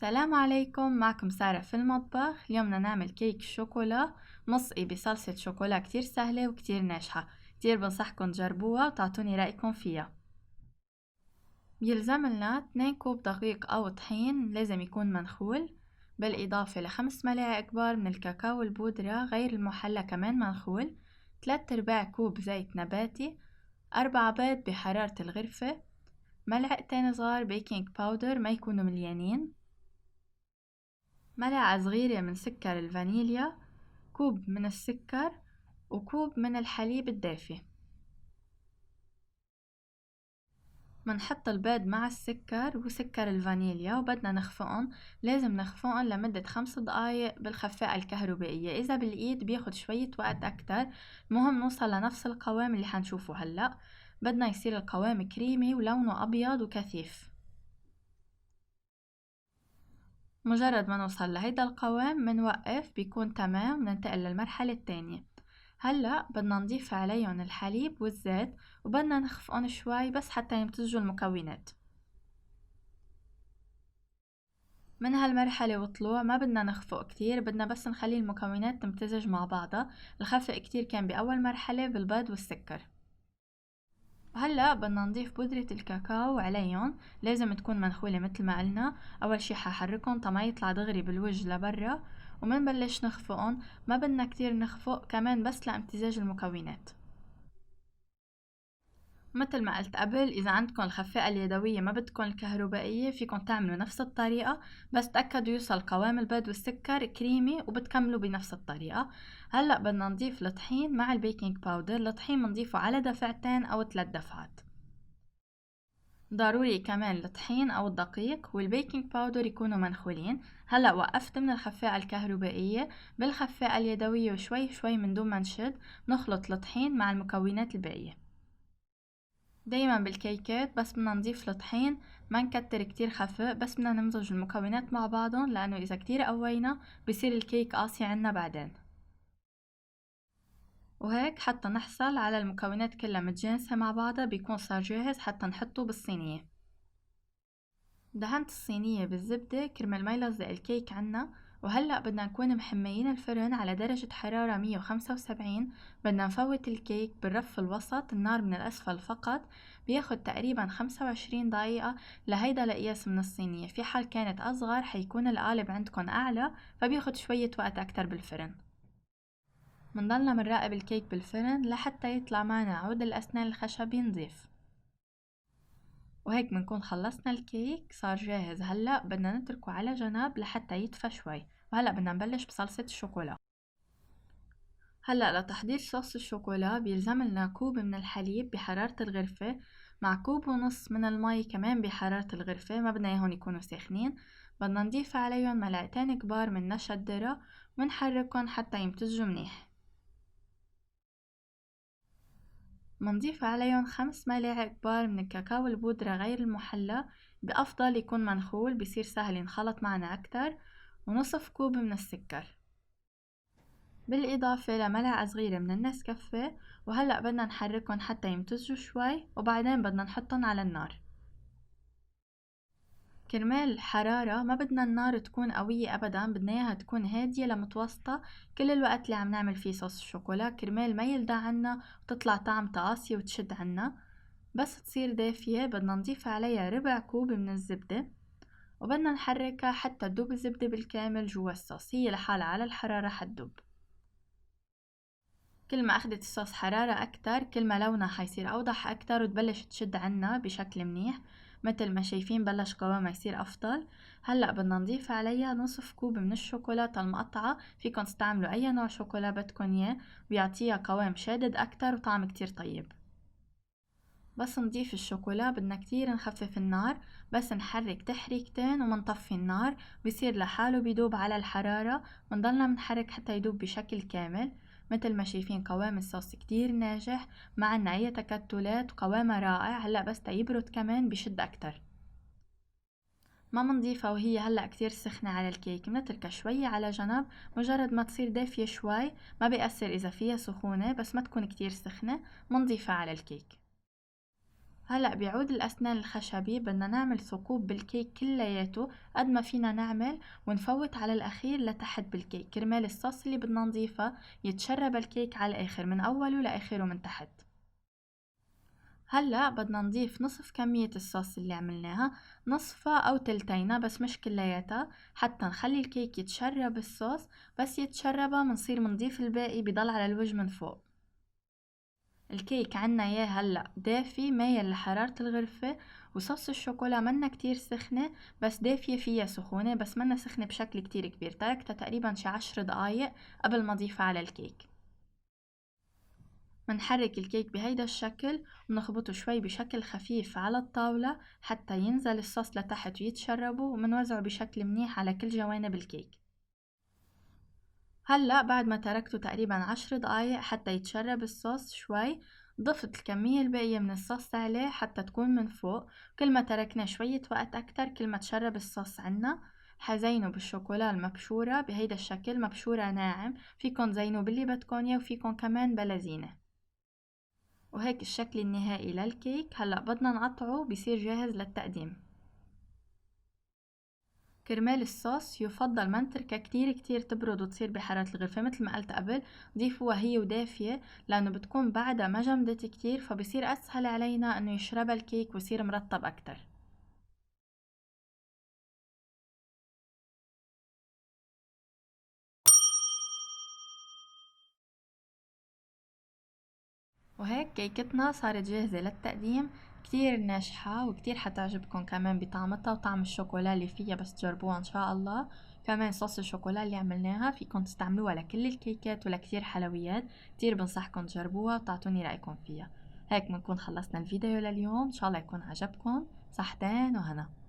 السلام عليكم، معكم سارة في المطبخ. اليوم بدنا نعمل كيك شوكولا مسقي بصلصة شوكولا كتير سهلة وكتير ناجحة. كتير بنصحكم تجربوها وتعطوني رأيكم فيها. بيلزم لنا 2 كوب دقيق أو طحين لازم يكون منخول، بالإضافة ل5 ملاعق كبار من الكاكاو البودرة غير المحلى كمان منخول، 3/4 كوب زيت نباتي، 4 بيض بحرارة الغرفة، ملعقتين صغار بيكنج باودر ما يكونوا مليانين، ملعقة صغيرة من سكر الفانيليا، كوب من السكر، وكوب من الحليب الدافي. منحط البيض مع السكر وسكر الفانيليا وبدنا نخفقهم. لازم نخفقهم لمدة 5 دقايق بالخفاقة الكهربائية، إذا بالإيد بياخد شوية وقت أكتر. مهم نوصل لنفس القوام اللي حنشوفه هلأ. بدنا يصير القوام كريمي ولونه أبيض وكثيف. مجرد ما نوصل لهيدا القوام منوقف، بيكون تمام، ننتقل للمرحلة التانية. هلأ بدنا نضيف عليهم الحليب والزيت وبدنا نخفقهم شوي بس حتى يمتزجوا المكونات. من هالمرحلة وطلوع ما بدنا نخفق كتير، بدنا بس نخلي المكونات تمتزج مع بعضها. الخفق كتير كان بأول مرحلة بالبيض والسكر. وهلأ بدنا نضيف بودرة الكاكاو عليهم، لازم تكون منخولة مثل ما قلنا. أول شي ححركهم تا ما يطلع دغري بالوجه لبرا، ومنبلش نخفقهم. ما بدنا كتير نخفق كمان بس لامتزاج المكونات. مثل ما قلت قبل، إذا عندكم الخفاقة اليدوية ما بدكم الكهربائية، فيكم تعملوا نفس الطريقة، بس تأكدوا يوصل قوام البيض والسكر كريمي وبتكملوا بنفس الطريقة. هلأ بدنا نضيف الطحين مع البيكنج باودر. الطحين بنضيفه على دفعتين أو 3 دفعات. ضروري كمان الطحين أو الدقيق والبيكنج باودر يكونوا منخولين. هلأ وقفت من الخفاقة الكهربائية، بالخفاقة اليدوية وشوي شوي من دون ما نشد نخلط الطحين مع المكونات الباقية. دايما بالكيكات بس بدنا نضيف الطحين ما نكتر كتير خفق، بس بدنا نمزج المكونات مع بعضهم، لأنه إذا كتير قوينا بصير الكيك قاسي عنا بعدين. وهيك حتى نحصل على المكونات كلها متجانسة مع بعضها بيكون صار جاهز حتى نحطه بالصينية. دهنت الصينية بالزبدة كرمال ما يلزق الكيك عنا. وهلأ بدنا نكون محميين الفرن على درجة حرارة 175. بدنا نفوت الكيك بالرف الوسط، النار من الأسفل فقط. بياخد تقريبا 25 دقيقة لهيدا القياس من الصينية. في حال كانت أصغر حيكون القالب عندكن أعلى، فبياخد شوية وقت أكتر بالفرن. منضلنا منراقب الكيك بالفرن لحتى يطلع معنا عود الأسنان الخشبي نضيف. وهيك بنكون خلصنا الكيك، صار جاهز. هلأ بدنا نتركه على جنب لحتى يدفى شوي. وهلأ بدنا نبلش بصلصة الشوكولا. هلأ لتحضير صوص الشوكولا بيلزم لنا كوب من الحليب بحرارة الغرفة مع كوب ونص من المي كمان بحرارة الغرفة، ما بدنا اياهم يكونوا ساخنين. بدنا نضيف عليهم ملعقتين كبار من نشا الذرة ونحركهم حتى يمتزجوا منيح. منضيف عليهم 5 ملاعق كبار من الكاكاو البودرة غير المحلى، بأفضل يكون منخول بيصير سهل ينخلط معنا أكتر، ونصف كوب من السكر، بالإضافة لملعقة صغيرة من النسكافيه. وهلأ بدنا نحركهم حتى يمتزجوا شوي، وبعدين بدنا نحطهم على النار. كرمال الحرارة ما بدنا النار تكون قوية أبدا، بدنا إياها تكون هادية لمتوسطة كل الوقت اللي عم نعمل فيه صوص الشوكولا، كرمال ما يلدع عنا وتطلع طعم قاسية وتشد عنا. بس تصير دافية بدنا نضيف عليها ربع كوب من الزبدة، وبدنا نحركها حتى تدوب الزبدة بالكامل جوا الصوص. هي لحالها على الحرارة حتدوب. كل ما أخدت الصوص حرارة أكتر كل ما لونها حيصير أوضح أكتر وتبلش تشد عنا بشكل منيح. مثل ما شايفين بلش قوامها يصير أفضل. هلأ بدنا نضيف عليها نصف كوب من الشوكولاتة المقطعة. فيكن تستعملوا أي نوع شوكولا بدكن إياه، بيعطيها قوام شادد أكتر وطعم كتير طيب. بس نضيف الشوكولا بدنا كتير نخفف النار، بس نحرك تحريكتين ومنطفي النار، بيصير لحاله بيدوب على الحرارة. منضلنا منحرك حتى يدوب بشكل كامل. مثل ما شايفين قوام الصوص كتير ناجح، ما عنا اي تكتلات، قوامه رائع. هلأ بس تيبرد كمان بشد اكتر. ما منضيفها وهي هلأ كتير سخنة على الكيك، منتركها شوية على جنب. مجرد ما تصير دافية شوي، ما بيأثر إذا فيها سخونة، بس ما تكون كتير سخنة، منضيفها على الكيك. هلأ بعود الأسنان الخشبي بدنا نعمل ثقوب بالكيك كلياته قد ما فينا نعمل، ونفوت على الأخير لتحت بالكيك كرمال الصوص اللي بدنا نضيفه يتشرب الكيك على الآخر من أوله لآخره من تحت. هلأ بدنا نضيف نصف كمية الصوص اللي عملناها، نصفها أو تلتينها بس مش كلياتها، حتى نخلي الكيك يتشرب الصوص. بس يتشربها منصير منضيف الباقي بيضل على الوجه من فوق. الكيك عنا اياه هلأ دافي مايل لحرارة الغرفة، وصوص الشوكولا منا كتير سخنة بس دافية فيها سخونة، بس منا سخنة بشكل كتير كبير. تركتها تقريبا شي 10 دقايق قبل ما اضيفها على الكيك. منحرك الكيك بهيدا الشكل ونخبطه شوي بشكل خفيف على الطاولة حتى ينزل الصوص لتحت ويتشربه، ومنوزعه بشكل منيح على كل جوانب الكيك. هلأ بعد ما تركته تقريبا 10 دقايق حتى يتشرب الصوص شوي، ضفت الكمية الباقية من الصوص عليه حتى تكون من فوق. كل ما تركناه شوية وقت أكتر كل ما تشرب الصوص عنا. حزينه بالشوكولا المبشورة بهيدا الشكل، مبشورة ناعم، فيكن زينه باللي بدكن يا وفيكن كمان بلا زينة. وهيك الشكل النهائي للكيك. هلأ بدنا نقطعه بيصير جاهز للتقديم. كرمال الصوص يفضل ما نتركها كتير تبرد وتصير بحرارة الغرفة مثل ما قلت قبل، ضيفوها هي ودافية لأنه بتكون بعدها ما جمدت كتير، فبصير أسهل علينا إنه يشربها الكيك ويصير مرطب أكتر. وهيك كيكتنا صارت جاهزة للتقديم، كتير ناجحة وكتير حتعجبكم كمان بطعمتها وطعم الشوكولا اللي فيها، بس تجربوها إن شاء الله. كمان صوص الشوكولا اللي عملناها فيكم تستعملوها لكل الكيكات ولكتير حلويات. كتير بنصحكم تجربوها وتعطوني رأيكم فيها. هيك بنكون خلصنا الفيديو لليوم، إن شاء الله يكون عجبكم. صحتين وهنا.